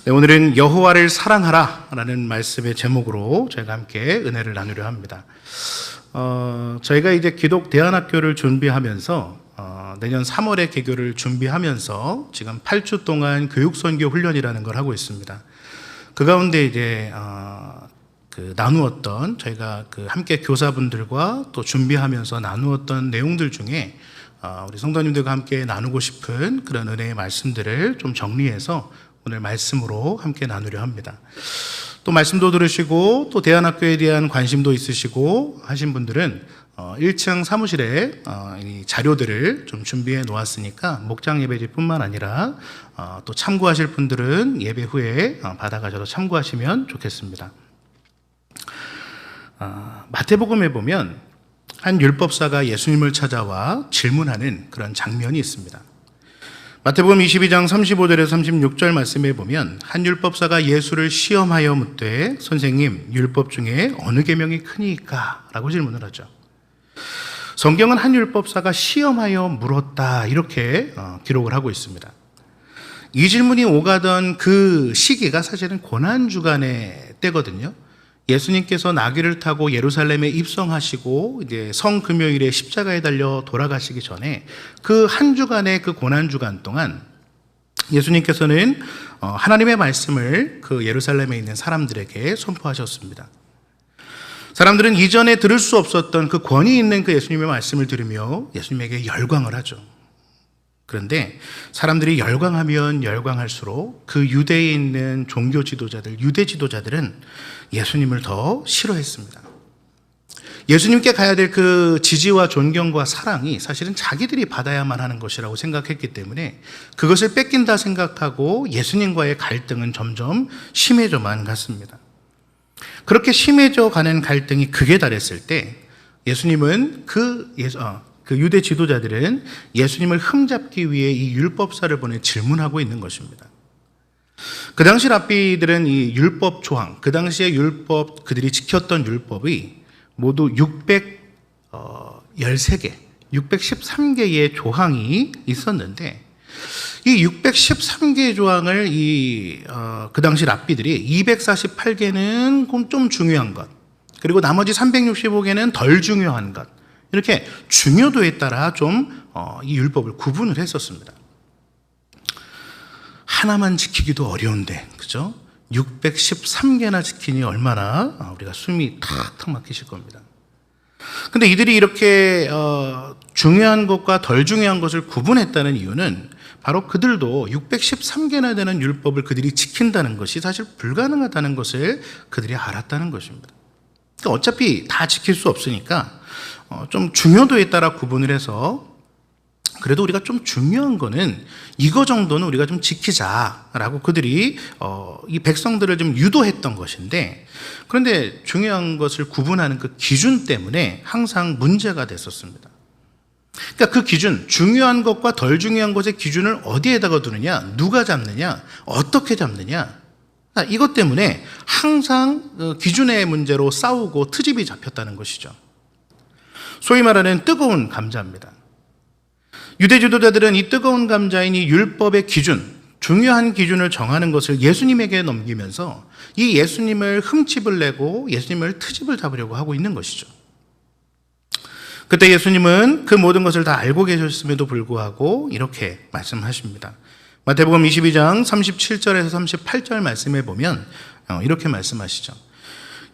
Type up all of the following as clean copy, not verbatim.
네, 오늘은 여호와를 사랑하라 라는 말씀의 제목으로 저희가 함께 은혜를 나누려 합니다. 저희가 이제 기독 대안학교를 준비하면서 내년 3월에 개교를 준비하면서 지금 8주 동안 교육선교 훈련이라는 걸 하고 있습니다. 그 가운데 이제 나누었던 저희가 함께 교사분들과 또 준비하면서 나누었던 내용들 중에 우리 성도님들과 함께 나누고 싶은 그런 은혜의 말씀들을 좀 정리해서 오늘 말씀으로 함께 나누려 합니다. 또 말씀도 들으시고 또 대안학교에 대한 관심도 있으시고 하신 분들은 1층 사무실에 이 자료들을 좀 준비해 놓았으니까 목장 예배지뿐만 아니라 또 참고하실 분들은 예배 후에 받아가셔서 참고하시면 좋겠습니다. 마태복음에 보면 한 율법사가 예수님을 찾아와 질문하는 그런 장면이 있습니다. 마태복음 22장 35절에서 36절 말씀에 보면 한 율법사가 예수를 시험하여 묻되 선생님 율법 중에 어느 계명이 크니까? 라고 질문을 하죠. 성경은 한 율법사가 시험하여 물었다 이렇게 기록을 하고 있습니다. 이 질문이 오가던 그 시기가 사실은 고난주간의 때거든요. 예수님께서 나귀를 타고 예루살렘에 입성하시고 이제 성금요일에 십자가에 달려 돌아가시기 전에 그 한 주간의 그 고난주간 동안 예수님께서는 하나님의 말씀을 그 예루살렘에 있는 사람들에게 선포하셨습니다. 사람들은 이전에 들을 수 없었던 그 권위 있는 그 예수님의 말씀을 들으며 예수님에게 열광을 하죠. 그런데 사람들이 열광하면 열광할수록 그 유대에 있는 종교 지도자들, 유대 지도자들은 예수님을 더 싫어했습니다. 예수님께 가야 될 그 지지와 존경과 사랑이 사실은 자기들이 받아야만 하는 것이라고 생각했기 때문에 그것을 뺏긴다 생각하고 예수님과의 갈등은 점점 심해져만 갔습니다. 그렇게 심해져 가는 갈등이 극에 달했을 때 예수님은 그 유대 지도자들은 예수님을 흠잡기 위해 이 율법사를 보내 질문하고 있는 것입니다. 그 당시 랍비들은 이 율법 조항, 그 당시에 율법, 그들이 지켰던 율법이 모두 613개, 613개의 조항이 있었는데 이 613개의 조항을 그 당시 랍비들이 248개는 좀 중요한 것, 그리고 나머지 365개는 덜 중요한 것, 이렇게 중요도에 따라 좀 이 율법을 구분을 했었습니다. 하나만 지키기도 어려운데, 그죠? 613개나 지키니 얼마나 우리가 숨이 탁탁 막히실 겁니다. 근데 이들이 이렇게 중요한 것과 덜 중요한 것을 구분했다는 이유는 바로 그들도 613개나 되는 율법을 그들이 지킨다는 것이 사실 불가능하다는 것을 그들이 알았다는 것입니다. 그러니까 어차피 다 지킬 수 없으니까 좀 중요도에 따라 구분을 해서 그래도 우리가 좀 중요한 거는 이거 정도는 우리가 좀 지키자라고 그들이 이 백성들을 좀 유도했던 것인데, 그런데 중요한 것을 구분하는 그 기준 때문에 항상 문제가 됐었습니다. 그러니까 그 기준, 중요한 것과 덜 중요한 것의 기준을 어디에다가 두느냐, 누가 잡느냐, 어떻게 잡느냐, 이것 때문에 항상 기준의 문제로 싸우고 트집이 잡혔다는 것이죠. 소위 말하는 뜨거운 감자입니다. 유대 지도자들은 이 뜨거운 감자인 이 율법의 기준, 중요한 기준을 정하는 것을 예수님에게 넘기면서 이 예수님을 흠집을 내고 예수님을 트집을 잡으려고 하고 있는 것이죠. 그때 예수님은 그 모든 것을 다 알고 계셨음에도 불구하고 이렇게 말씀하십니다. 마태복음 22장 37절에서 38절 말씀에 보면 이렇게 말씀하시죠.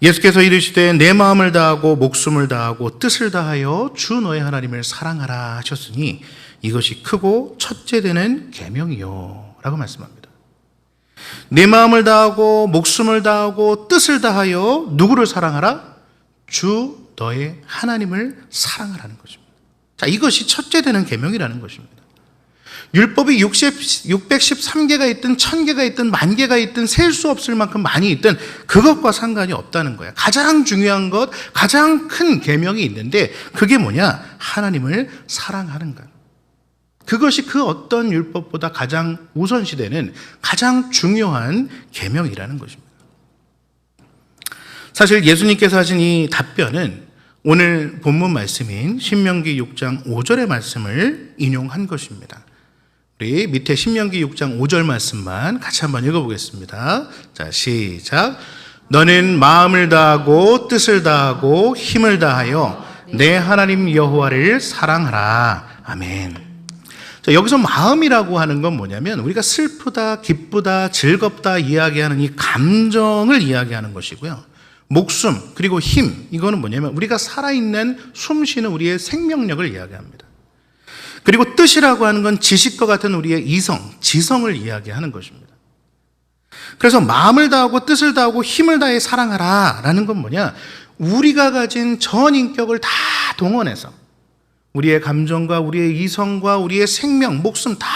예수께서 이르시되 내 마음을 다하고 목숨을 다하고 뜻을 다하여 주 너의 하나님을 사랑하라 하셨으니 이것이 크고 첫째 되는 계명이요 라고 말씀합니다. 내 마음을 다하고 목숨을 다하고 뜻을 다하여 누구를 사랑하라? 주 너의 하나님을 사랑하라는 것입니다. 자, 이것이 첫째 되는 계명이라는 것입니다. 율법이 613개가 있든 1000개가 있든 10,000개가 있든 셀 수 없을 만큼 많이 있든 그것과 상관이 없다는 거예요. 가장 중요한 것, 가장 큰 계명이 있는데 그게 뭐냐? 하나님을 사랑하는 것. 그것이 그 어떤 율법보다 가장 우선시되는 가장 중요한 계명이라는 것입니다. 사실 예수님께서 하신 이 답변은 오늘 본문 말씀인 신명기 6장 5절의 말씀을 인용한 것입니다. 우리 밑에 신명기 6장 5절 말씀만 같이 한번 읽어보겠습니다. 자, 시작. 너는 마음을 다하고 뜻을 다하고 힘을 다하여 내 하나님 여호와를 사랑하라. 아멘. 자, 여기서 마음이라고 하는 건 뭐냐면 우리가 슬프다, 기쁘다, 즐겁다 이야기하는 이 감정을 이야기하는 것이고요. 목숨 그리고 힘, 이거는 뭐냐면 우리가 살아있는 숨쉬는 우리의 생명력을 이야기합니다. 그리고 뜻이라고 하는 건 지식과 같은 우리의 이성, 지성을 이야기하는 것입니다. 그래서 마음을 다하고 뜻을 다하고 힘을 다해 사랑하라 라는 건 뭐냐, 우리가 가진 전 인격을 다 동원해서 우리의 감정과 우리의 이성과 우리의 생명, 목숨 다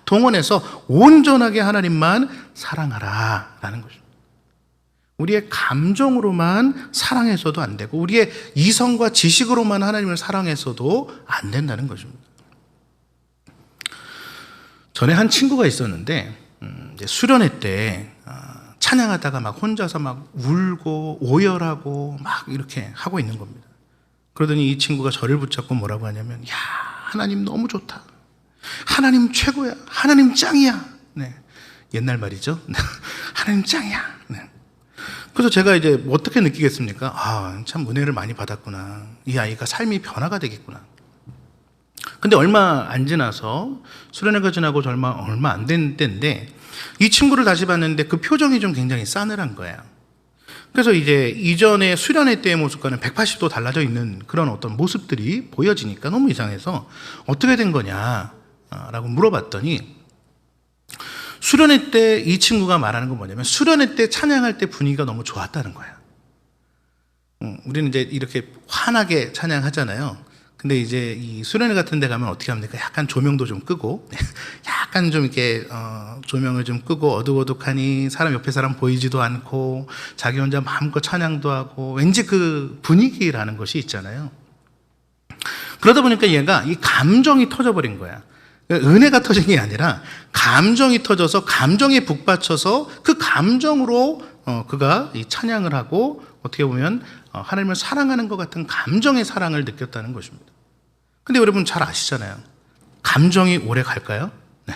동원해서 온전하게 하나님만 사랑하라 라는 것입니다. 우리의 감정으로만 사랑해서도 안 되고 우리의 이성과 지식으로만 하나님을 사랑해서도 안 된다는 것입니다. 전에 한 친구가 있었는데 이제 수련회 때 찬양하다가 막 혼자서 막 울고 오열하고 막 이렇게 하고 있는 겁니다. 그러더니 이 친구가 저를 붙잡고 뭐라고 하냐면, 야, 하나님 너무 좋다. 하나님 최고야. 하나님 짱이야. 네. 옛날 말이죠. 하나님 짱이야. 네. 그래서 제가 이제 어떻게 느끼겠습니까? 아, 참 은혜를 많이 받았구나. 이 아이가 삶이 변화가 되겠구나. 근데 얼마 안 지나서 수련회가 지나고 얼마 안 된 때인데 이 친구를 다시 봤는데 그 표정이 좀 굉장히 싸늘한 거예요. 그래서 이제 이전에 수련회 때의 모습과는 180도 달라져 있는 그런 어떤 모습들이 보여지니까 너무 이상해서 어떻게 된 거냐라고 물어봤더니 수련회 때 이 친구가 말하는 건 뭐냐면 수련회 때 찬양할 때 분위기가 너무 좋았다는 거야. 우리는 이제 이렇게 환하게 찬양하잖아요. 근데 이제 이 수련회 같은 데 가면 어떻게 합니까? 약간 조명도 좀 끄고, 약간 좀 이렇게, 조명을 좀 끄고 어둑어둑하니 사람 옆에 사람 보이지도 않고 자기 혼자 마음껏 찬양도 하고 왠지 그 분위기라는 것이 있잖아요. 그러다 보니까 얘가 이 감정이 터져버린 거야. 은혜가 터진 게 아니라 감정이 터져서 감정에 북받쳐서 그 감정으로 그가 이 찬양을 하고 어떻게 보면 하나님을 사랑하는 것 같은 감정의 사랑을 느꼈다는 것입니다. 근데 여러분 잘 아시잖아요. 감정이 오래 갈까요? 네.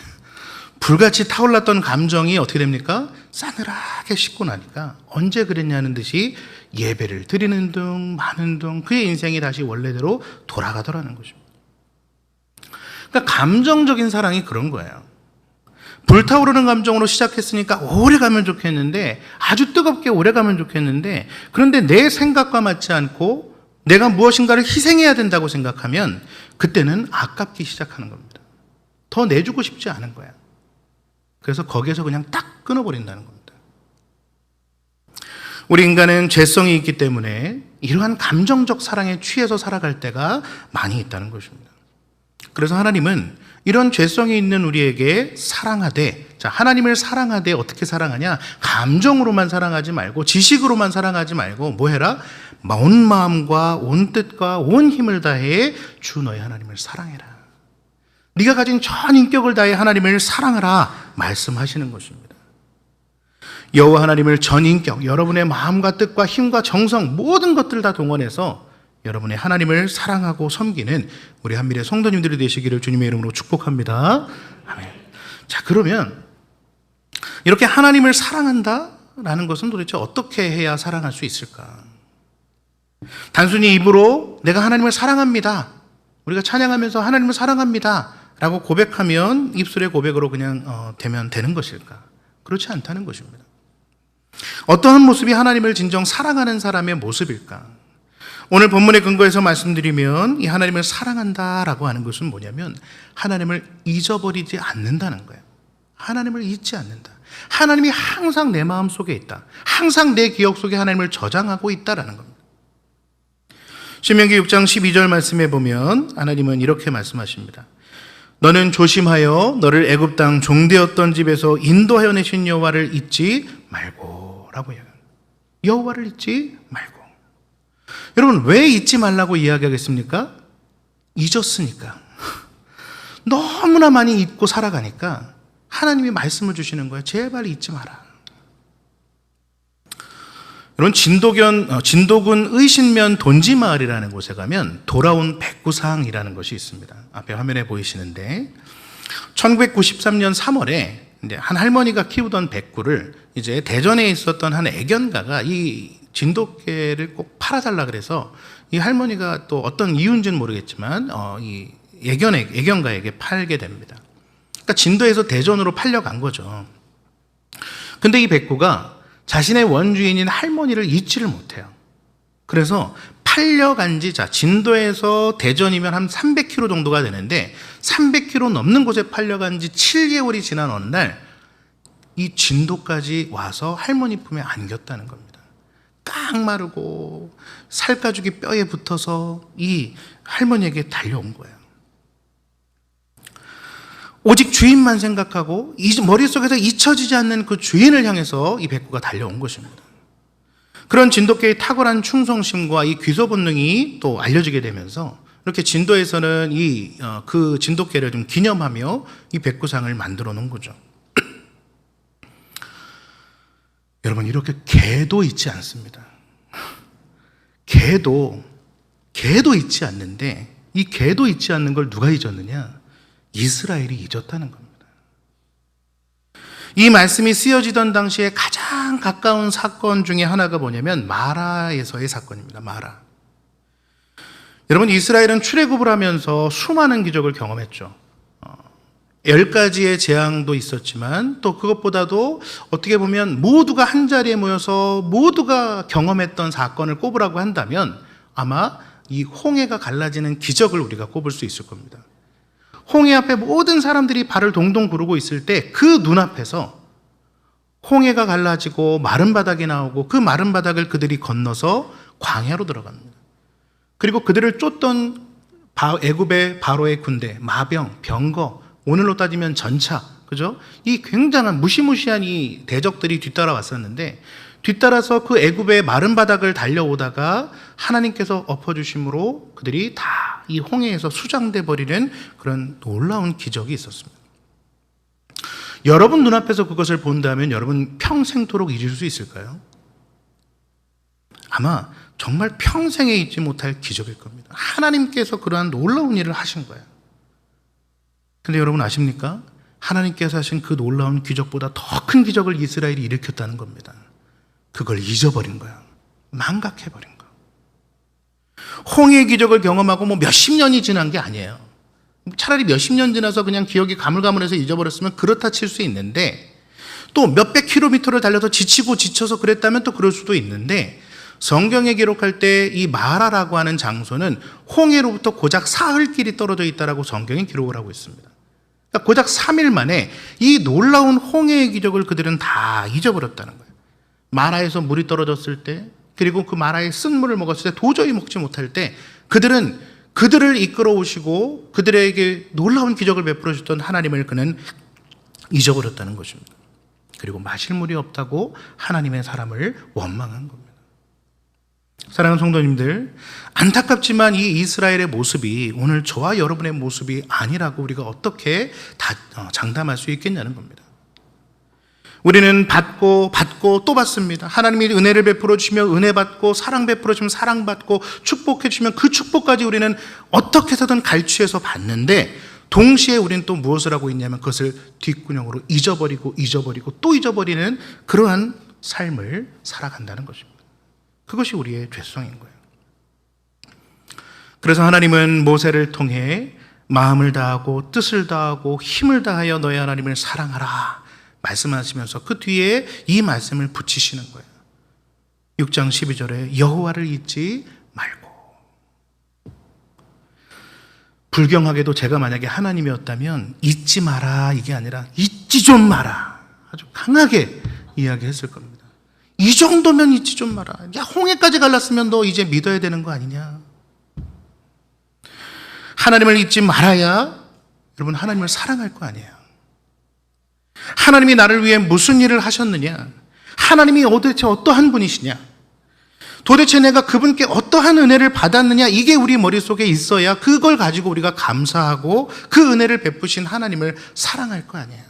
불같이 타올랐던 감정이 어떻게 됩니까? 싸늘하게 식고 나니까 언제 그랬냐는 듯이 예배를 드리는 등 많은 등 그의 인생이 다시 원래대로 돌아가더라는 것입니다. 그러니까 감정적인 사랑이 그런 거예요. 불타오르는 감정으로 시작했으니까 오래 가면 좋겠는데, 아주 뜨겁게 오래 가면 좋겠는데, 그런데 내 생각과 맞지 않고 내가 무엇인가를 희생해야 된다고 생각하면 그때는 아깝기 시작하는 겁니다. 더 내주고 싶지 않은 거야. 그래서 거기에서 그냥 딱 끊어버린다는 겁니다. 우리 인간은 죄성이 있기 때문에 이러한 감정적 사랑에 취해서 살아갈 때가 많이 있다는 것입니다. 그래서 하나님은 이런 죄성이 있는 우리에게 사랑하되, 자, 하나님을 사랑하되 어떻게 사랑하냐? 감정으로만 사랑하지 말고 지식으로만 사랑하지 말고 뭐 해라? 온 마음과 온 뜻과 온 힘을 다해 주 너의 하나님을 사랑해라. 네가 가진 전 인격을 다해 하나님을 사랑하라 말씀하시는 것입니다. 여호와 하나님을 전 인격, 여러분의 마음과 뜻과 힘과 정성 모든 것들을 다 동원해서 여러분의 하나님을 사랑하고 섬기는 우리 한미래 성도님들이 되시기를 주님의 이름으로 축복합니다. 아멘. 자, 그러면 이렇게 하나님을 사랑한다라는 것은 도대체 어떻게 해야 사랑할 수 있을까? 단순히 입으로 내가 하나님을 사랑합니다, 우리가 찬양하면서 하나님을 사랑합니다 라고 고백하면 입술의 고백으로 그냥 되면 되는 것일까? 그렇지 않다는 것입니다. 어떠한 모습이 하나님을 진정 사랑하는 사람의 모습일까? 오늘 본문의 근거에서 말씀드리면 이 하나님을 사랑한다라고 하는 것은 뭐냐면 하나님을 잊어버리지 않는다는 거예요. 하나님을 잊지 않는다. 하나님이 항상 내 마음 속에 있다. 항상 내 기억 속에 하나님을 저장하고 있다라는 겁니다. 신명기 6장 12절 말씀에 보면 하나님은 이렇게 말씀하십니다. 너는 조심하여 너를 애굽 땅 종되었던 집에서 인도하여 내신 여호와를 잊지 말고 라고 이야기합니다. 여호와를 잊지 말고. 여러분, 왜 잊지 말라고 이야기하겠습니까? 잊었으니까. 너무나 많이 잊고 살아가니까 하나님이 말씀을 주시는 거예요. 제발 잊지 마라. 여러분, 진도군 의신면 돈지마을이라는 곳에 가면 돌아온 백구상이라는 것이 있습니다. 앞에 화면에 보이시는데 1993년 3월에 이제 한 할머니가 키우던 백구를 이제 대전에 있었던 한 애견가가 이 진돗개를 꼭 팔아달라 그래서 이 할머니가 또 어떤 이유인지는 모르겠지만 이 애견가에게 팔게 됩니다. 그러니까 진도에서 대전으로 팔려간 거죠. 근데 이 백구가 자신의 원주인인 할머니를 잊지를 못해요. 그래서 팔려간 지, 진도에서 대전이면 한 300km 정도가 되는데 300km 넘는 곳에 팔려간 지 7개월이 지난 어느 날 이 진도까지 와서 할머니 품에 안겼다는 겁니다. 깡마르고 살가죽이 뼈에 붙어서 이 할머니에게 달려온 거예요. 오직 주인만 생각하고 머릿속에서 잊혀지지 않는 그 주인을 향해서 이 백구가 달려온 것입니다. 그런 진돗개의 탁월한 충성심과 이 귀소 본능이 또 알려지게 되면서 이렇게 진도에서는 그 진돗개를 좀 기념하며 이 백구상을 만들어 놓은 거죠. 여러분, 이렇게 개도 있지 않습니다. 개도 있지 않는데 이 개도 있지 않는 걸 누가 잊었느냐? 이스라엘이 잊었다는 겁니다. 이 말씀이 쓰여지던 당시에 가장 가까운 사건 중에 하나가 뭐냐면 마라에서의 사건입니다. 마라. 여러분, 이스라엘은 출애굽을 하면서 수많은 기적을 경험했죠. 10가지의 재앙도 있었지만 또 그것보다도 어떻게 보면 모두가 한자리에 모여서 모두가 경험했던 사건을 꼽으라고 한다면 아마 이 홍해가 갈라지는 기적을 우리가 꼽을 수 있을 겁니다. 홍해 앞에 모든 사람들이 발을 동동 구르고 있을 때 그 눈앞에서 홍해가 갈라지고 마른 바닥이 나오고 그 마른 바닥을 그들이 건너서 광야로 들어갑니다. 그리고 그들을 쫓던 애굽의 바로의 군대, 마병, 병거, 오늘로 따지면 전차, 그죠? 이 굉장한 무시무시한 이 대적들이 뒤따라왔었는데 뒤따라서 그 애굽의 마른 바닥을 달려오다가 하나님께서 엎어주심으로 그들이 다 이 홍해에서 수장돼 버리는 그런 놀라운 기적이 있었습니다. 여러분 눈앞에서 그것을 본다면 여러분 평생토록 잊을 수 있을까요? 아마 정말 평생에 잊지 못할 기적일 겁니다. 하나님께서 그러한 놀라운 일을 하신 거예요. 근데 여러분 아십니까? 하나님께서 하신 그 놀라운 기적보다 더 큰 기적을 이스라엘이 일으켰다는 겁니다. 그걸 잊어버린 거야. 망각해버린 거야. 홍해의 기적을 경험하고 몇십 년이 지난 게 아니에요. 차라리 몇십 년 지나서 그냥 기억이 가물가물해서 잊어버렸으면 그렇다 칠 수 있는데 또 몇백 킬로미터를 달려서 지쳐서 그랬다면 또 그럴 수도 있는데 성경에 기록할 때 이 마라라고 하는 장소는 홍해로부터 고작 사흘길이 떨어져 있다라고 성경에 기록을 하고 있습니다. 그러니까 고작 3일 만에 이 놀라운 홍해의 기적을 그들은 다 잊어버렸다는 거예요. 마라에서 물이 떨어졌을 때 그리고 그 마라의 쓴물을 먹었을 때 도저히 먹지 못할 때 그들은 그들을 이끌어 오시고 그들에게 놀라운 기적을 베풀어 주셨던 하나님을 그는 잊어버렸다는 것입니다. 그리고 마실 물이 없다고 하나님의 사람을 원망한 겁니다. 사랑하는 성도님들, 안타깝지만 이 이스라엘의 모습이 오늘 저와 여러분의 모습이 아니라고 우리가 어떻게 장담할 수 있겠냐는 겁니다. 우리는 받고 또 받습니다. 하나님이 은혜를 베풀어 주시면 은혜 받고 사랑 베풀어 주시면 사랑 받고 축복해 주시면 그 축복까지 우리는 어떻게 해서든 갈취해서 받는데 동시에 우리는 또 무엇을 하고 있냐면 그것을 뒷구녕으로 잊어버리고 또 잊어버리는 그러한 삶을 살아간다는 것입니다. 그것이 우리의 죄성인 거예요. 그래서 하나님은 모세를 통해 마음을 다하고 뜻을 다하고 힘을 다하여 너희 하나님을 사랑하라 말씀하시면서 그 뒤에 이 말씀을 붙이시는 거예요. 6장 12절에 여호와를 잊지 말고. 불경하게도 제가 만약에 하나님이었다면 잊지 마라 이게 아니라 잊지 좀 마라 아주 강하게 이야기했을 겁니다. 이 정도면 잊지 좀 마라. 야, 홍해까지 갈랐으면 너 이제 믿어야 되는 거 아니냐. 하나님을 잊지 말아야 여러분 하나님을 사랑할 거 아니에요. 하나님이 나를 위해 무슨 일을 하셨느냐, 하나님이 도대체 어떠한 분이시냐, 도대체 내가 그분께 어떠한 은혜를 받았느냐, 이게 우리 머릿속에 있어야 그걸 가지고 우리가 감사하고 그 은혜를 베푸신 하나님을 사랑할 거 아니에요.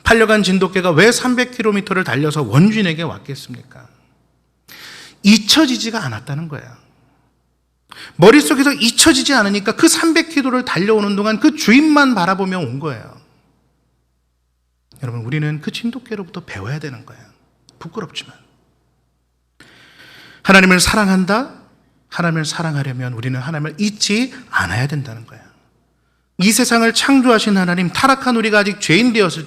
팔려간 진돗개가 왜 300km를 달려서 원주인에게 왔겠습니까? 잊혀지지가 않았다는 거예요. 머릿속에서 잊혀지지 않으니까 그 300km를 달려오는 동안 그 주인만 바라보며 온 거예요. 여러분, 우리는 그 진돗개로부터 배워야 되는 거예요. 부끄럽지만. 하나님을 사랑한다? 하나님을 사랑하려면 우리는 하나님을 잊지 않아야 된다는 거예요. 이 세상을 창조하신 하나님, 타락한 우리가 아직 죄인 되었을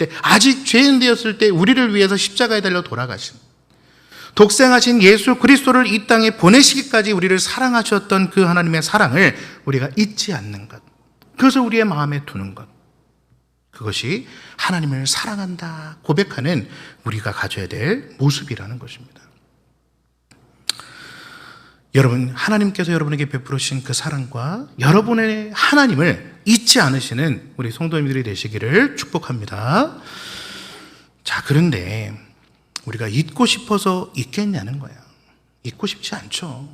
때 우리를 위해서 십자가에 달려 돌아가신, 독생하신 예수 그리스도를 이 땅에 보내시기까지 우리를 사랑하셨던 그 하나님의 사랑을 우리가 잊지 않는 것, 그것을 우리의 마음에 두는 것, 그것이 하나님을 사랑한다 고백하는 우리가 가져야 될 모습이라는 것입니다. 여러분, 하나님께서 여러분에게 베풀으신 그 사랑과 여러분의 하나님을 잊지 않으시는 우리 성도님들이 되시기를 축복합니다. 자, 그런데 우리가 잊고 싶어서 잊겠냐는 거예요. 잊고 싶지 않죠.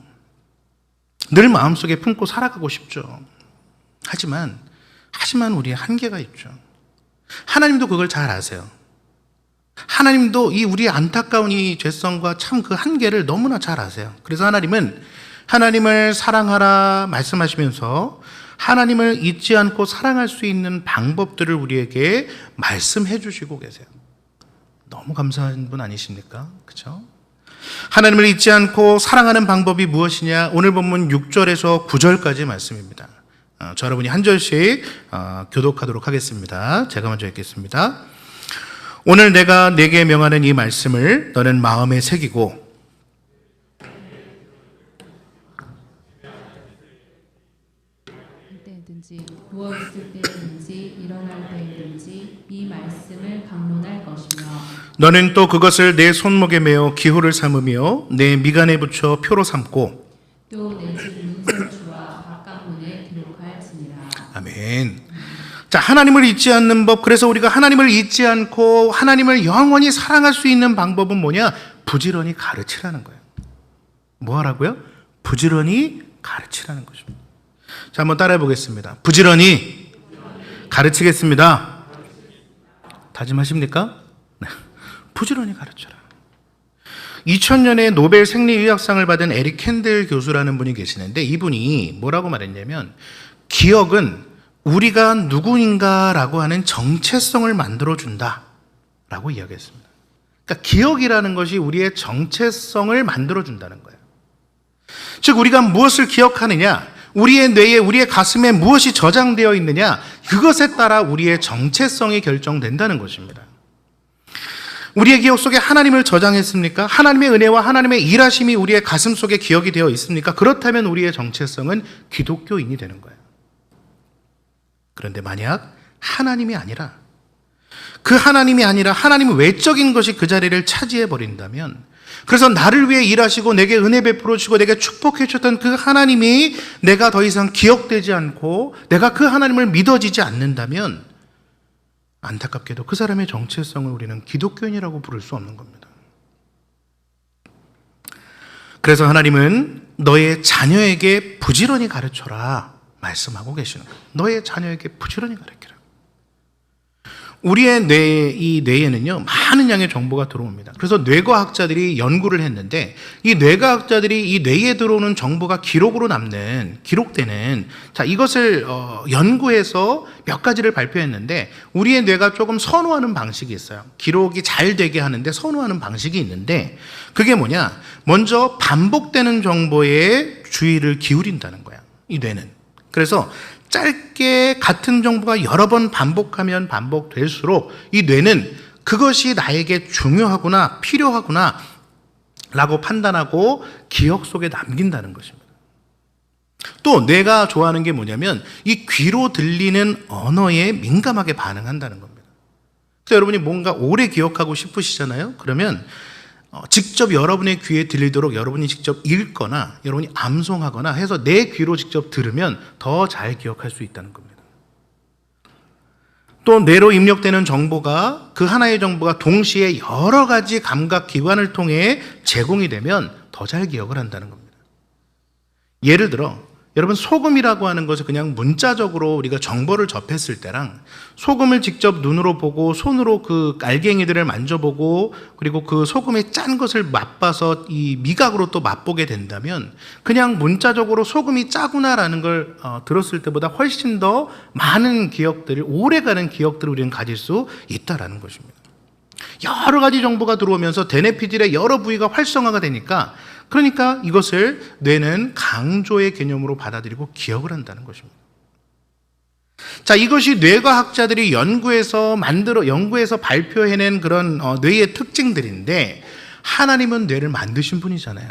늘 마음속에 품고 살아가고 싶죠. 하지만 우리의 한계가 있죠. 하나님도 그걸 잘 아세요. 하나님도 이 우리의 안타까운 이 죄성과 참 그 한계를 너무나 잘 아세요. 그래서 하나님은 하나님을 사랑하라 말씀하시면서 하나님을 잊지 않고 사랑할 수 있는 방법들을 우리에게 말씀해 주시고 계세요. 너무 감사한 분 아니십니까? 그렇죠? 하나님을 잊지 않고 사랑하는 방법이 무엇이냐? 오늘 본문 6절에서 9절까지 말씀입니다. 저 여러분이 한 절씩 교독하도록 하겠습니다. 제가 먼저 읽겠습니다. 오늘 내가 네게 명하는 이 말씀을 너는 마음에 새기고 때든지 누워있을 때든지 일어날 때든지 이 말씀을 강론할 것이며 너는 또 그것을 내 손목에 메어 기호를 삼으며 내 미간에 붙여 표로 삼고 또 내 집 문설주와 바깥문에 기록하였으니라. 아멘. 자, 하나님을 잊지 않는 법. 그래서 우리가 하나님을 잊지 않고 하나님을 영원히 사랑할 수 있는 방법은 뭐냐? 부지런히 가르치라는 거예요. 뭐 하라고요? 부지런히 가르치라는 것입니다. 자, 한번 따라해 보겠습니다. 부지런히 가르치겠습니다. 다짐하십니까? 네. 부지런히 가르쳐라. 2000년에 노벨 생리의학상을 받은 에릭 캔들 교수라는 분이 계시는데 이분이 뭐라고 말했냐면 기억은 우리가 누구인가라고 하는 정체성을 만들어준다 라고 이야기했습니다. 그러니까 기억이라는 것이 우리의 정체성을 만들어준다는 거예요. 즉 우리가 무엇을 기억하느냐, 우리의 뇌에, 우리의 가슴에 무엇이 저장되어 있느냐, 그것에 따라 우리의 정체성이 결정된다는 것입니다. 우리의 기억 속에 하나님을 저장했습니까? 하나님의 은혜와 하나님의 일하심이 우리의 가슴 속에 기억이 되어 있습니까? 그렇다면 우리의 정체성은 기독교인이 되는 거예요. 그런데 만약 하나님이 아니라 하나님 외적인 것이 그 자리를 차지해 버린다면, 그래서 나를 위해 일하시고 내게 은혜 베풀어 주시고 내게 축복해 주셨던 그 하나님이 내가 더 이상 기억되지 않고 내가 그 하나님을 믿어지지 않는다면 안타깝게도 그 사람의 정체성을 우리는 기독교인이라고 부를 수 없는 겁니다. 그래서 하나님은 너의 자녀에게 부지런히 가르쳐라 말씀하고 계시는 거예요. 너의 자녀에게 부지런히 가르쳐라. 우리의 이 뇌에는요, 많은 양의 정보가 들어옵니다. 그래서 뇌과학자들이 연구를 했는데, 이 뇌과학자들이 이 뇌에 들어오는 정보가 기록되는, 자, 이것을 연구해서 몇 가지를 발표했는데, 우리의 뇌가 조금 선호하는 방식이 있어요. 기록이 잘 되게 하는데 선호하는 방식이 있는데, 그게 뭐냐? 먼저 반복되는 정보에 주의를 기울인다는 거야, 이 뇌는. 그래서 짧게 같은 정보가 여러 번 반복하면 반복될수록 이 뇌는 그것이 나에게 중요하구나, 필요하구나 라고 판단하고 기억 속에 남긴다는 것입니다. 또 뇌가 좋아하는 게 뭐냐면 이 귀로 들리는 언어에 민감하게 반응한다는 겁니다. 그래서 여러분이 뭔가 오래 기억하고 싶으시잖아요. 그러면 직접 여러분의 귀에 들리도록 여러분이 직접 읽거나 여러분이 암송하거나 해서 내 귀로 직접 들으면 더 잘 기억할 수 있다는 겁니다. 또 뇌로 입력되는 정보가, 그 하나의 정보가 동시에 여러 가지 감각 기관을 통해 제공이 되면 더 잘 기억을 한다는 겁니다. 예를 들어 여러분, 소금이라고 하는 것을 그냥 문자적으로 우리가 정보를 접했을 때랑 소금을 직접 눈으로 보고 손으로 그 알갱이들을 만져보고 그리고 그 소금의 짠 것을 맛봐서 이 미각으로 또 맛보게 된다면 그냥 문자적으로 소금이 짜구나라는 걸 들었을 때보다 훨씬 더 많은 기억들을, 오래가는 기억들을 우리는 가질 수 있다라는 것입니다. 여러 가지 정보가 들어오면서 대뇌피질의 여러 부위가 활성화가 되니까, 그러니까 이것을 뇌는 강조의 개념으로 받아들이고 기억을 한다는 것입니다. 자, 이것이 뇌과학자들이 연구해서 발표해낸 그런 뇌의 특징들인데, 하나님은 뇌를 만드신 분이잖아요.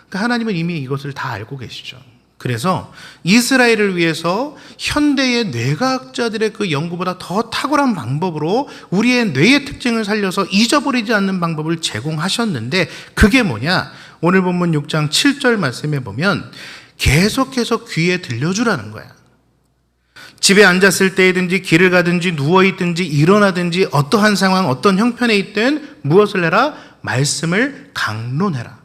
그러니까 하나님은 이미 이것을 다 알고 계시죠. 그래서 이스라엘을 위해서 현대의 뇌과학자들의 그 연구보다 더 탁월한 방법으로 우리의 뇌의 특징을 살려서 잊어버리지 않는 방법을 제공하셨는데, 그게 뭐냐? 오늘 본문 6장 7절 말씀에 보면 계속해서 귀에 들려주라는 거야. 집에 앉았을 때이든지 길을 가든지 누워있든지 일어나든지 어떠한 상황, 어떤 형편에 있든 무엇을 해라? 말씀을 강론해라.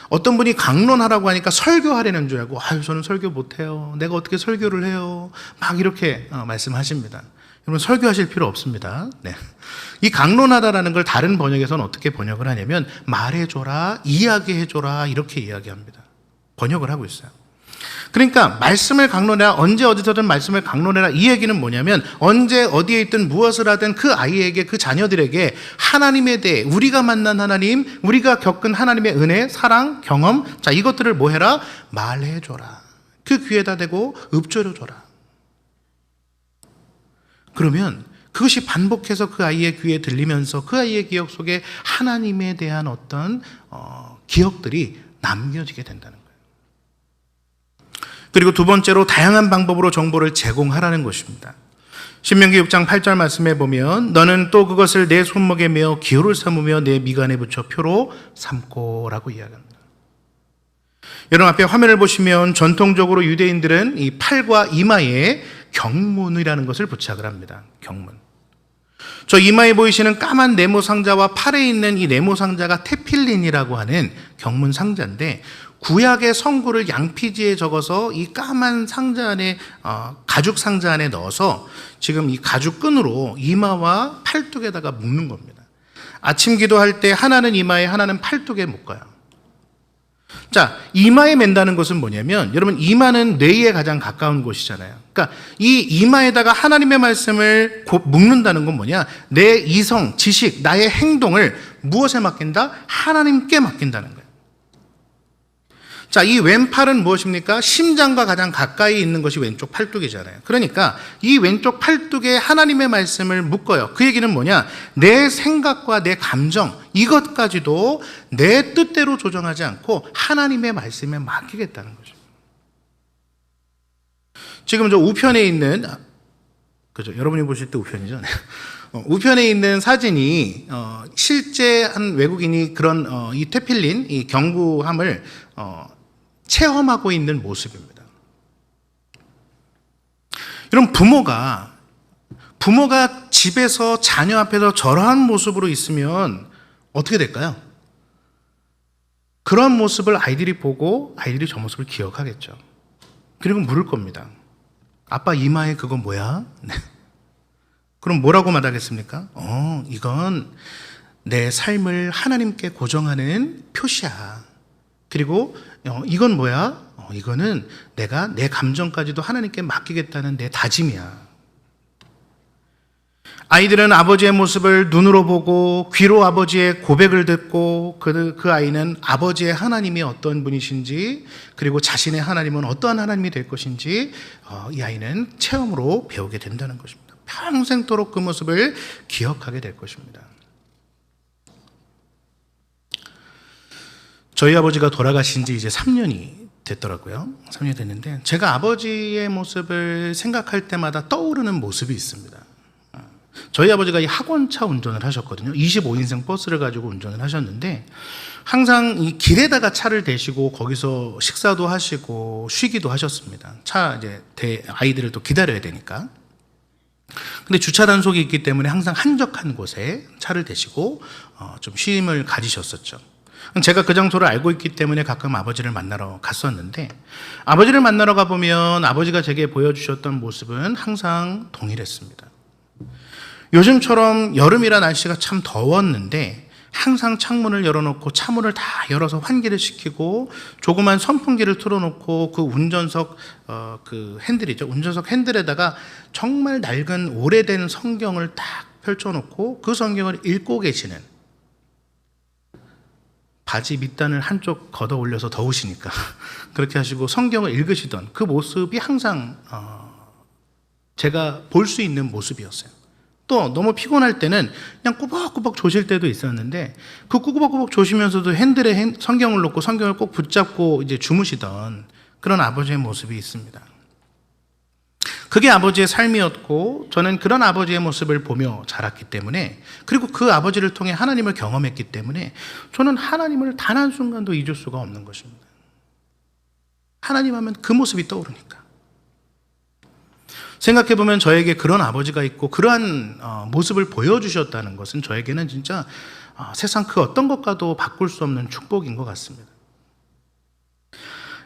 어떤 분이 강론하라고 하니까 설교하려는 줄 알고, 아유, 저는 설교 못해요. 내가 어떻게 설교를 해요? 막 이렇게 말씀하십니다. 여러분, 설교하실 필요 없습니다. 네. 이 강론하다라는 걸 다른 번역에서는 어떻게 번역을 하냐면 말해줘라, 이야기해줘라, 이렇게 이야기합니다. 번역을 하고 있어요. 그러니까 말씀을 강론해라, 언제 어디서든 말씀을 강론해라, 이 얘기는 뭐냐면 언제 어디에 있든 무엇을 하든 그 아이에게, 그 자녀들에게 하나님에 대해, 우리가 만난 하나님, 우리가 겪은 하나님의 은혜, 사랑, 경험, 자, 이것들을 뭐 해라? 말해줘라. 그 귀에다 대고 읊조려줘라. 그러면 그것이 반복해서 그 아이의 귀에 들리면서 그 아이의 기억 속에 하나님에 대한 어떤 기억들이 남겨지게 된다는 거예요. 그리고 두 번째로 다양한 방법으로 정보를 제공하라는 것입니다. 신명기 6장 8절 말씀에 보면 너는 또 그것을 내 손목에 메어 기호를 삼으며 내 미간에 붙여 표로 삼고라고 이야기합니다. 여러분, 앞에 화면을 보시면 전통적으로 유대인들은 이 팔과 이마에 경문이라는 것을 부착을 합니다. 경문. 저 이마에 보이시는 까만 네모 상자와 팔에 있는 이 네모 상자가 테필린이라고 하는 경문 상자인데, 구약의 성구를 양피지에 적어서 이 까만 상자 안에, 가죽 상자 안에 넣어서 지금 이 가죽 끈으로 이마와 팔뚝에다가 묶는 겁니다. 아침 기도할 때 하나는 이마에, 하나는 팔뚝에 묶어요. 자, 이마에 맨다는 것은 뭐냐면, 여러분, 이마는 뇌에 가장 가까운 곳이잖아요. 그러니까 이 이마에다가 하나님의 말씀을 묶는다는 건 뭐냐? 내 이성, 지식, 나의 행동을 무엇에 맡긴다? 하나님께 맡긴다는 거예요. 자, 이 왼팔은 무엇입니까? 심장과 가장 가까이 있는 것이 왼쪽 팔뚝이잖아요. 그러니까 이 왼쪽 팔뚝에 하나님의 말씀을 묶어요. 그 얘기는 뭐냐? 내 생각과 내 감정, 이것까지도 내 뜻대로 조정하지 않고 하나님의 말씀에 맡기겠다는 거죠. 지금 저 우편에 있는, 그죠? 여러분이 보실 때 우편이죠. 우편에 있는 사진이 실제 한 외국인이 그런 이 테필린, 이 경구함을 체험하고 있는 모습입니다. 여러분, 부모가 집에서 자녀 앞에서 저러한 모습으로 있으면 어떻게 될까요? 그런 모습을 아이들이 보고 아이들이 저 모습을 기억하겠죠. 그리고 물을 겁니다. 아빠 이마에 그거 뭐야? 그럼 뭐라고 말하겠습니까? 이건 내 삶을 하나님께 고정하는 표시야. 그리고 이건 뭐야? 이거는 내가 내 감정까지도 하나님께 맡기겠다는 내 다짐이야. 아이들은 아버지의 모습을 눈으로 보고 귀로 아버지의 고백을 듣고 그 아이는 아버지의 하나님이 어떤 분이신지, 그리고 자신의 하나님은 어떠한 하나님이 될 것인지 이 아이는 체험으로 배우게 된다는 것입니다. 평생토록 그 모습을 기억하게 될 것입니다. 저희 아버지가 돌아가신 지 이제 3년이 됐더라고요. 3년이 됐는데 제가 아버지의 모습을 생각할 때마다 떠오르는 모습이 있습니다. 저희 아버지가 이 학원차 운전을 하셨거든요. 25인승 버스를 가지고 운전을 하셨는데 항상 이 길에다가 차를 대시고 거기서 식사도 하시고 쉬기도 하셨습니다. 이제 아이들을 또 기다려야 되니까. 근데 주차 단속이 있기 때문에 항상 한적한 곳에 차를 대시고 좀 쉼을 가지셨었죠. 제가 그 장소를 알고 있기 때문에 가끔 아버지를 만나러 갔었는데, 아버지를 만나러 가보면 아버지가 제게 보여주셨던 모습은 항상 동일했습니다. 요즘처럼 여름이라 날씨가 참 더웠는데 항상 창문을 열어놓고 차문을 다 열어서 환기를 시키고 조그만 선풍기를 틀어놓고 그 운전석 그 핸들이죠. 운전석 핸들에다가 정말 낡은 오래된 성경을 딱 펼쳐놓고 그 성경을 읽고 계시는, 바지 밑단을 한쪽 걷어 올려서 더우시니까 그렇게 하시고 성경을 읽으시던 그 모습이 항상 제가 볼 수 있는 모습이었어요. 또 너무 피곤할 때는 그냥 꾸벅꾸벅 조실 때도 있었는데, 그 꾸벅꾸벅 조시면서도 핸들에 성경을 놓고 성경을 꼭 붙잡고 이제 주무시던 그런 아버지의 모습이 있습니다. 그게 아버지의 삶이었고, 저는 그런 아버지의 모습을 보며 자랐기 때문에, 그리고 그 아버지를 통해 하나님을 경험했기 때문에 저는 하나님을 단 한순간도 잊을 수가 없는 것입니다. 하나님 하면 그 모습이 떠오르니까. 생각해보면 저에게 그런 아버지가 있고 그러한 모습을 보여주셨다는 것은 저에게는 진짜 세상 그 어떤 것과도 바꿀 수 없는 축복인 것 같습니다.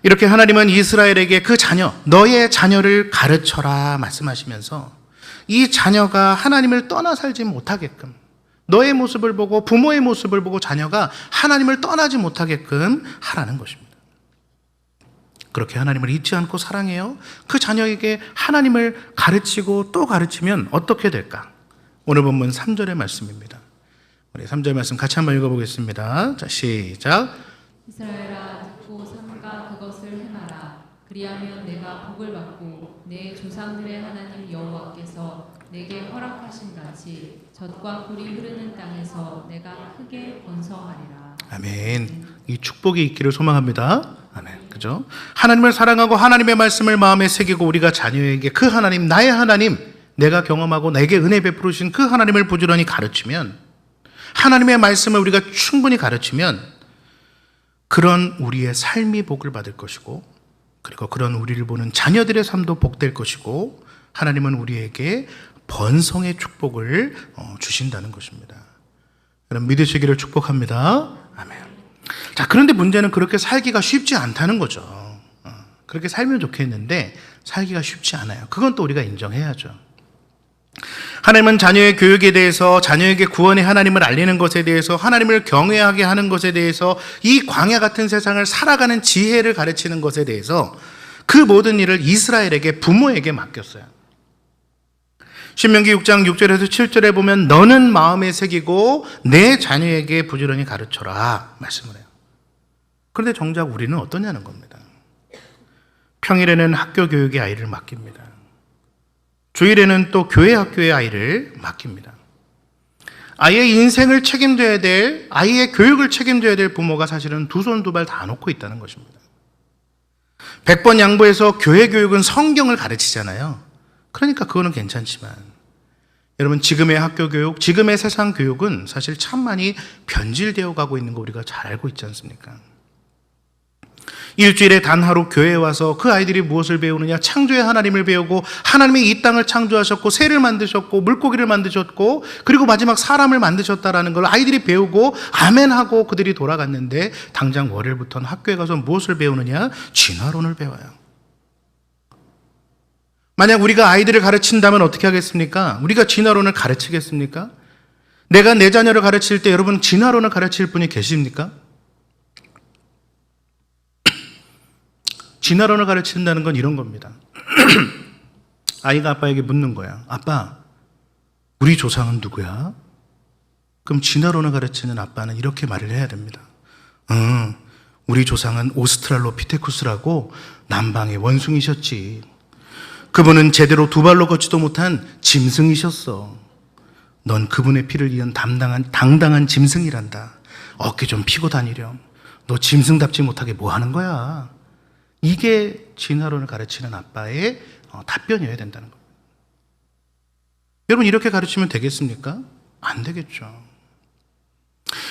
이렇게 하나님은 이스라엘에게 그 자녀, 너의 자녀를 가르쳐라 말씀하시면서 이 자녀가 하나님을 떠나 살지 못하게끔, 너의 모습을 보고 부모의 모습을 보고 자녀가 하나님을 떠나지 못하게끔 하라는 것입니다. 그렇게 하나님을 잊지 않고 사랑해요. 그 자녀에게 하나님을 가르치고 또 가르치면 어떻게 될까? 오늘 본문 3절의 말씀입니다. 우리 3절 말씀 같이 한번 읽어보겠습니다. 자, 시작. 이스라엘아, 듣고 삼가 그것을 행하라. 그리하면 내가 복을 받고 내 조상들의 하나님 여호와께서 내게 허락하신 같이 젖과 꿀이 흐르는 땅에서 내가 크게 번성하리라. 아멘. 이 축복이 있기를 소망합니다. 아멘. 그죠? 하나님을 사랑하고 하나님의 말씀을 마음에 새기고 우리가 자녀에게 그 하나님, 나의 하나님, 내가 경험하고 내게 은혜 베푸신 그 하나님을 부지런히 가르치면, 하나님의 말씀을 우리가 충분히 가르치면 그런 우리의 삶이 복을 받을 것이고, 그리고 그런 우리를 보는 자녀들의 삶도 복될 것이고, 하나님은 우리에게 번성의 축복을 주신다는 것입니다. 여러분 믿으시기를 축복합니다. 아멘. 자, 그런데 문제는 그렇게 살기가 쉽지 않다는 거죠. 그렇게 살면 좋겠는데 살기가 쉽지 않아요. 그건 또 우리가 인정해야죠. 하나님은 자녀의 교육에 대해서, 자녀에게 구원의 하나님을 알리는 것에 대해서, 하나님을 경외하게 하는 것에 대해서, 이 광야 같은 세상을 살아가는 지혜를 가르치는 것에 대해서 그 모든 일을 이스라엘에게, 부모에게 맡겼어요. 신명기 6장 6절에서 7절에 보면 너는 마음에 새기고 내 자녀에게 부지런히 가르쳐라 말씀을 해요. 그런데 정작 우리는 어떠냐는 겁니다. 평일에는 학교 교육의 아이를 맡깁니다. 주일에는 또 교회 학교의 아이를 맡깁니다. 아이의 인생을 책임져야 될, 아이의 교육을 책임져야 될 부모가 사실은 두 손 두 발 다 놓고 있다는 것입니다. 100번 양보해서 교회 교육은 성경을 가르치잖아요. 그러니까 그거는 괜찮지만 여러분, 지금의 학교 교육, 지금의 세상 교육은 사실 참 많이 변질되어 가고 있는 거 우리가 잘 알고 있지 않습니까? 일주일에 단 하루 교회에 와서 그 아이들이 무엇을 배우느냐? 창조의 하나님을 배우고, 하나님이 이 땅을 창조하셨고 새를 만드셨고 물고기를 만드셨고 그리고 마지막 사람을 만드셨다라는 걸 아이들이 배우고 아멘하고 그들이 돌아갔는데, 당장 월요일부터는 학교에 가서 무엇을 배우느냐? 진화론을 배워요. 만약 우리가 아이들을 가르친다면 어떻게 하겠습니까? 우리가 진화론을 가르치겠습니까? 내가 내 자녀를 가르칠 때 여러분 진화론을 가르칠 분이 계십니까? 진화론을 가르친다는 건 이런 겁니다. 아이가 아빠에게 묻는 거야. 아빠, 우리 조상은 누구야? 그럼 진화론을 가르치는 아빠는 이렇게 말을 해야 됩니다. 우리 조상은 오스트랄로피테쿠스라고 남방의 원숭이셨지. 그분은 제대로 두 발로 걷지도 못한 짐승이셨어. 넌 그분의 피를 이은 당당한 짐승이란다. 어깨 좀 피고 다니렴. 너 짐승답지 못하게 뭐 하는 거야? 이게 진화론을 가르치는 아빠의 답변이어야 된다는 겁니다. 여러분, 이렇게 가르치면 되겠습니까? 안 되겠죠.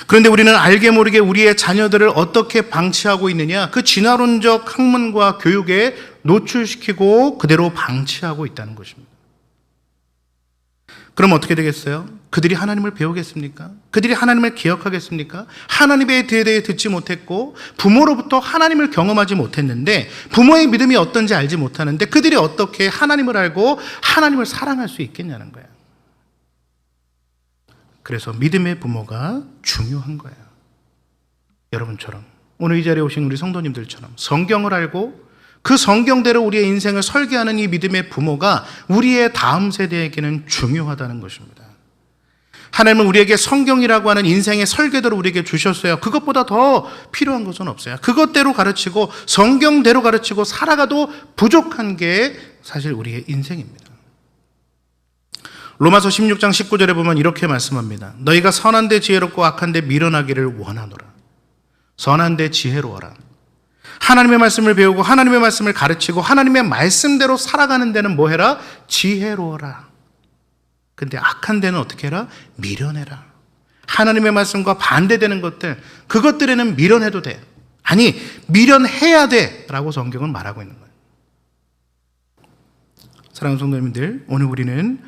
그런데 우리는 알게 모르게 우리의 자녀들을 어떻게 방치하고 있느냐? 그 진화론적 학문과 교육에 노출시키고 그대로 방치하고 있다는 것입니다. 그럼 어떻게 되겠어요? 그들이 하나님을 배우겠습니까? 그들이 하나님을 기억하겠습니까? 하나님에 대해 듣지 못했고 부모로부터 하나님을 경험하지 못했는데 부모의 믿음이 어떤지 알지 못하는데 그들이 어떻게 하나님을 알고 하나님을 사랑할 수 있겠냐는 거예요. 그래서 믿음의 부모가 중요한 거예요. 여러분처럼 오늘 이 자리에 오신 우리 성도님들처럼 성경을 알고 그 성경대로 우리의 인생을 설계하는 이 믿음의 부모가 우리의 다음 세대에게는 중요하다는 것입니다. 하나님은 우리에게 성경이라고 하는 인생의 설계도를 우리에게 주셨어요. 그것보다 더 필요한 것은 없어요. 그것대로 가르치고 성경대로 가르치고 살아가도 부족한 게 사실 우리의 인생입니다. 로마서 16장 19절에 보면 이렇게 말씀합니다. 너희가 선한 데 지혜롭고 악한 데 미련하기를 원하노라. 선한 데 지혜로워라. 하나님의 말씀을 배우고 하나님의 말씀을 가르치고 하나님의 말씀대로 살아가는 데는 뭐 해라? 지혜로워라. 근데 악한 데는 어떻게 해라? 미련해라. 하나님의 말씀과 반대되는 것들, 그것들에는 미련해도 돼. 아니, 미련해야 돼 라고 성경은 말하고 있는 거예요. 사랑하는 성도님들, 오늘 우리는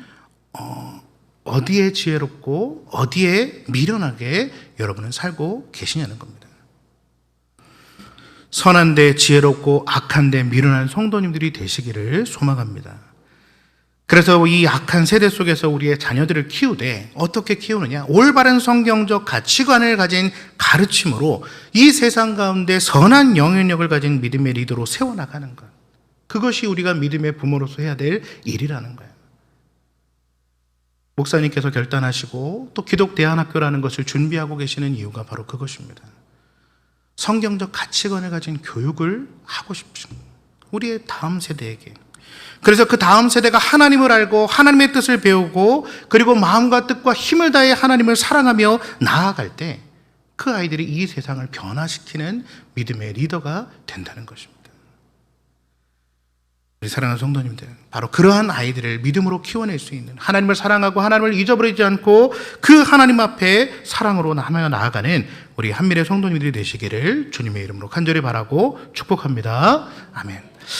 어디에 지혜롭고 어디에 미련하게 여러분은 살고 계시냐는 겁니다. 선한 데 지혜롭고 악한 데 미련한 성도님들이 되시기를 소망합니다. 그래서 이 악한 세대 속에서 우리의 자녀들을 키우되 어떻게 키우느냐? 올바른 성경적 가치관을 가진 가르침으로 이 세상 가운데 선한 영향력을 가진 믿음의 리더로 세워나가는 것. 그것이 우리가 믿음의 부모로서 해야 될 일이라는 거예요. 목사님께서 결단하시고 또 기독대안학교라는 것을 준비하고 계시는 이유가 바로 그것입니다. 성경적 가치관을 가진 교육을 하고 싶은 우리의 다음 세대에게. 그래서 그 다음 세대가 하나님을 알고 하나님의 뜻을 배우고 그리고 마음과 뜻과 힘을 다해 하나님을 사랑하며 나아갈 때 그 아이들이 이 세상을 변화시키는 믿음의 리더가 된다는 것입니다. 우리 사랑하는 성도님들, 바로 그러한 아이들을 믿음으로 키워낼 수 있는, 하나님을 사랑하고 하나님을 잊어버리지 않고 그 하나님 앞에 사랑으로 나아가는 우리 한미래 성도님들이 되시기를 주님의 이름으로 간절히 바라고 축복합니다. 아멘.